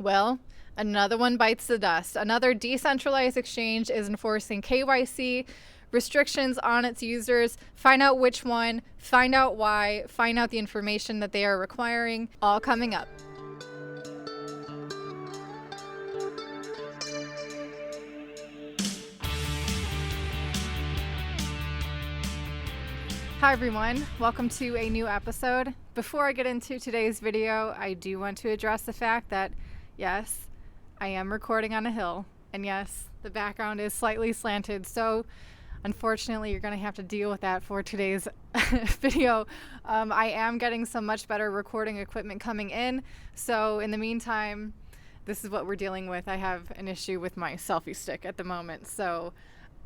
Well, another one bites the dust. Another decentralized exchange is enforcing KYC restrictions on its users. Find out which one, find out why, find out the information that they are requiring, all coming up. Hi everyone, welcome to a new episode. Before I get into today's video, I do want to address the fact that yes, I am recording on a hill, and yes, the background is slightly slanted, so unfortunately you're going to have to deal with that for today's video. I am getting some much better recording equipment coming in, so in the meantime, this is what we're dealing with. I have an issue with my selfie stick at the moment, so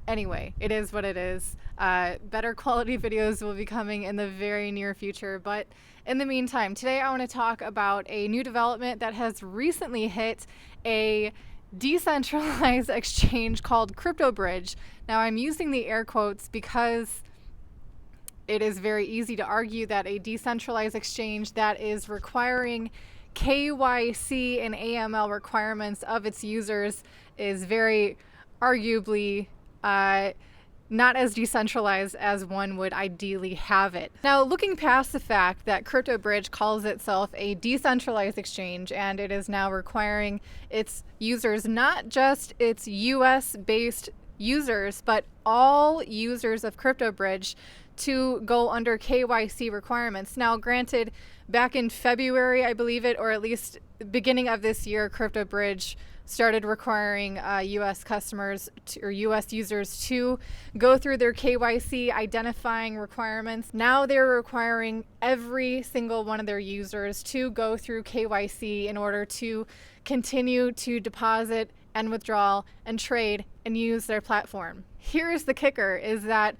anyway, it is what it is. Better quality videos will be coming in the very near future, but in the meantime, today I want to talk about a new development that has recently hit a decentralized exchange called CryptoBridge. Now I'm using the air quotes because it is very easy to argue that a decentralized exchange that is requiring KYC and AML requirements of its users is very arguably not as decentralized as one would ideally have it. Now, looking past the fact that CryptoBridge calls itself a decentralized exchange and it is now requiring its users, not just its US-based users, but all users of CryptoBridge to go under KYC requirements. Now, granted, back in February, I believe it, or at least the beginning of this year, CryptoBridge started requiring US customers or US users to go through their KYC identifying requirements. Now they're requiring every single one of their users to go through KYC in order to continue to deposit and withdraw and trade and use their platform. Here's the kicker, is that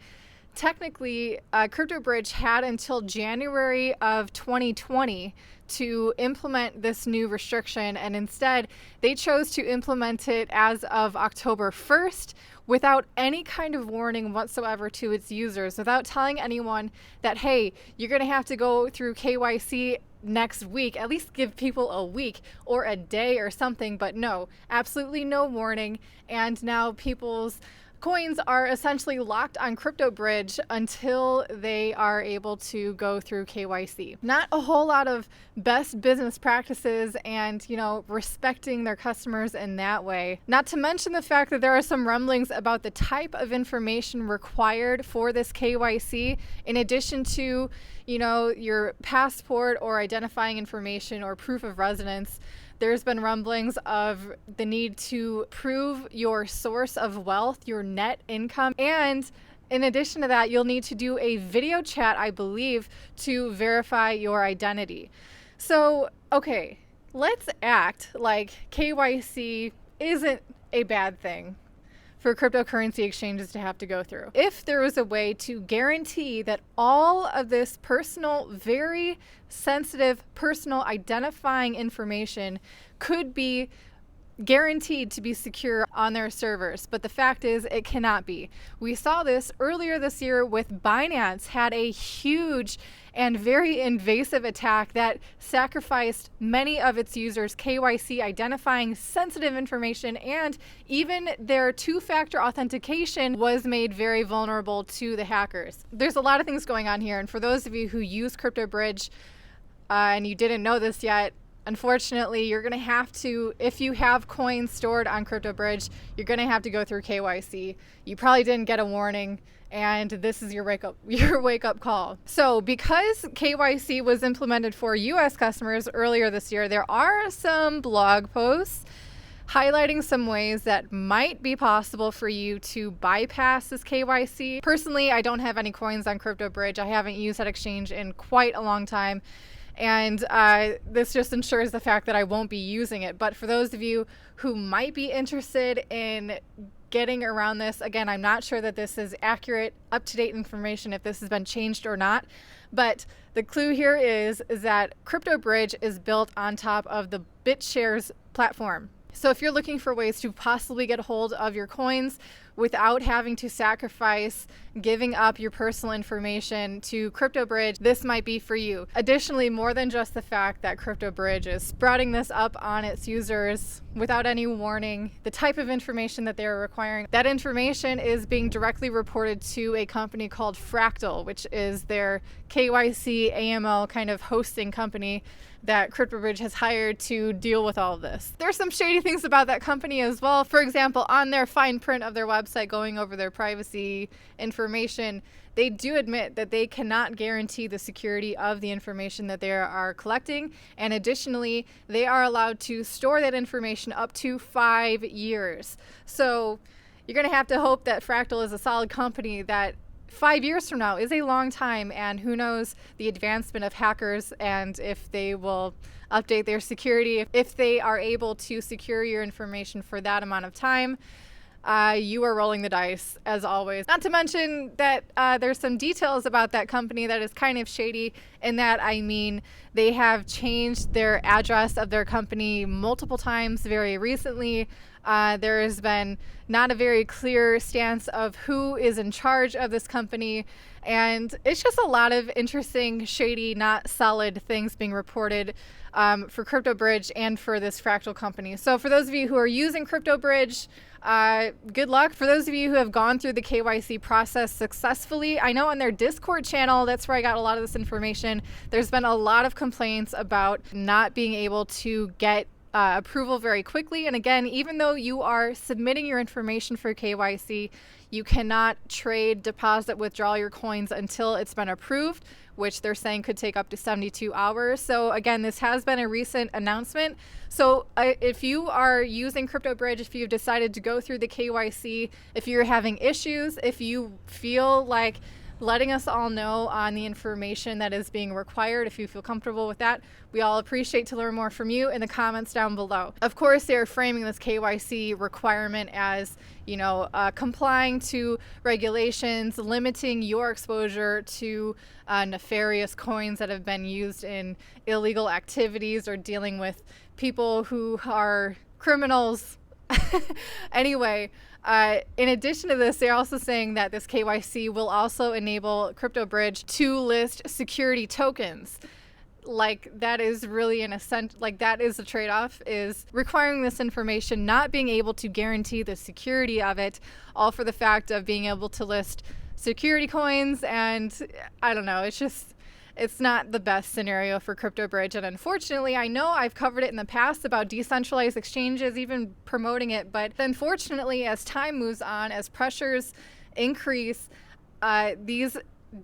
technically, CryptoBridge had until January of 2020 to implement this new restriction, and instead they chose to implement it as of October 1st without any kind of warning whatsoever to its users, without telling anyone that, hey, you're going to have to go through KYC next week. At least give people a week or a day or something, but no, absolutely no warning. And now people's coins are essentially locked on CryptoBridge until they are able to go through KYC. Not a whole lot of best business practices and, respecting their customers in that way. Not to mention the fact that there are some rumblings about the type of information required for this KYC, in addition to, your passport or identifying information or proof of residence. There's been rumblings of the need to prove your source of wealth, your net income, and in addition to that, you'll need to do a video chat, I believe, to verify your identity. So, okay, let's act like KYC isn't a bad thing for cryptocurrency exchanges to have to go through. If there was a way to guarantee that all of this personal, very sensitive personal identifying information could be guaranteed to be secure on their servers, but the fact is it cannot be. We saw this earlier this year with Binance had a huge and very invasive attack that sacrificed many of its users' KYC identifying sensitive information, and even their two-factor authentication was made very vulnerable to the hackers. There's a lot of things going on here, and for those of you who use CryptoBridge and you didn't know this yet, unfortunately, you're going to have to, if you have coins stored on CryptoBridge, you're going to have to go through KYC. You probably didn't get a warning, and this is your wake-up call. So because KYC was implemented for US customers earlier this year, there are some blog posts highlighting some ways that might be possible for you to bypass this KYC. Personally, I don't have any coins on CryptoBridge. I haven't used that exchange in quite a long time. And this just ensures the fact that I won't be using it. But for those of you who might be interested in getting around this, again, I'm not sure that this is accurate, up-to-date information, if this has been changed or not. But the clue here is that CryptoBridge is built on top of the BitShares platform. So if you're looking for ways to possibly get a hold of your coins without having to sacrifice giving up your personal information to CryptoBridge, this might be for you. Additionally, more than just the fact that CryptoBridge is sprouting this up on its users without any warning, the type of information that they're requiring, that information is being directly reported to a company called Fractal, which is their KYC AML kind of hosting company that CryptoBridge has hired to deal with all of this. There's some shady things about that company as well. For example, on their fine print of their website going over their privacy information, they do admit that they cannot guarantee the security of the information that they are collecting. And additionally, they are allowed to store that information up to 5 years. So you're going to have to hope that Fractal is a solid company that 5 years from now is a long time, and who knows the advancement of hackers and if they will update their security. If they are able to secure your information for that amount of time, you are rolling the dice, as always. Not to mention that there's some details about that company that is kind of shady, in that, I mean, they have changed their address of their company multiple times very recently. There has been not a very clear stance of who is in charge of this company, and it's just a lot of interesting, shady, not solid things being reported for CryptoBridge and for this Fractal company. So for those of you who are using CryptoBridge, good luck. For those of you who have gone through the KYC process successfully, I know on their Discord channel, that's where I got a lot of this information, there's been a lot of complaints about not being able to get approval very quickly. And again, even though you are submitting your information for KYC, you cannot trade, deposit, withdraw your coins until it's been approved, which they're saying could take up to 72 hours. So again, this has been a recent announcement. So if you are using CryptoBridge, if you've decided to go through the KYC, if you're having issues, if you feel like letting us all know on the information that is being required, if you feel comfortable with that, we all appreciate to learn more from you in the comments down below. Of course, they're framing this KYC requirement as, you know, complying to regulations, limiting your exposure to nefarious coins that have been used in illegal activities or dealing with people who are criminals. Anyway, in addition to this, they're also saying that this KYC will also enable CryptoBridge to list security tokens. Like, that is really an essential, like, that is the trade-off, is requiring this information, not being able to guarantee the security of it, all for the fact of being able to list security coins. And I don't know, it's not the best scenario for CryptoBridge. And unfortunately, I know I've covered it in the past about decentralized exchanges, even promoting it, but unfortunately, as time moves on, as pressures increase, these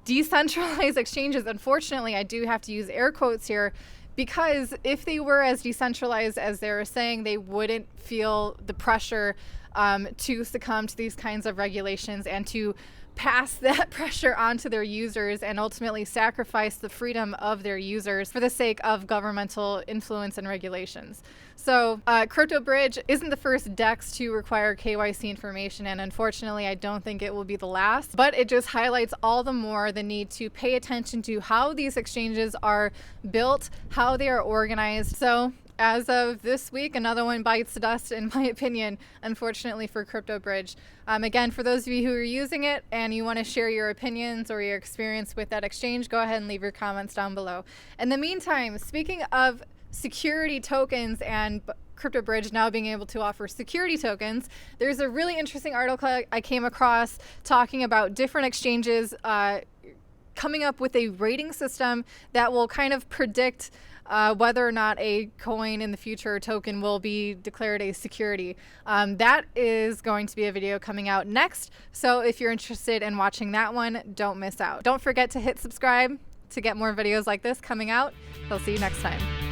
decentralized exchanges, unfortunately, I do have to use air quotes here, because if they were as decentralized as they were saying, they wouldn't feel the pressure to succumb to these kinds of regulations and to pass that pressure onto their users and ultimately sacrifice the freedom of their users for the sake of governmental influence and regulations. So CryptoBridge isn't the first DEX to require KYC information, and unfortunately I don't think it will be the last, but it just highlights all the more the need to pay attention to how these exchanges are built, how they are organized. So as of this week, another one bites the dust, in my opinion, unfortunately, for CryptoBridge. Again, for those of you who are using it and you want to share your opinions or your experience with that exchange, go ahead and leave your comments down below. In the meantime, speaking of security tokens and CryptoBridge now being able to offer security tokens, there's a really interesting article I came across talking about different exchanges coming up with a rating system that will kind of predict whether or not a coin in the future token will be declared a security. That is going to be a video coming out next. So if you're interested in watching that one, don't miss out. Don't forget to hit subscribe to get more videos like this coming out. I'll see you next time.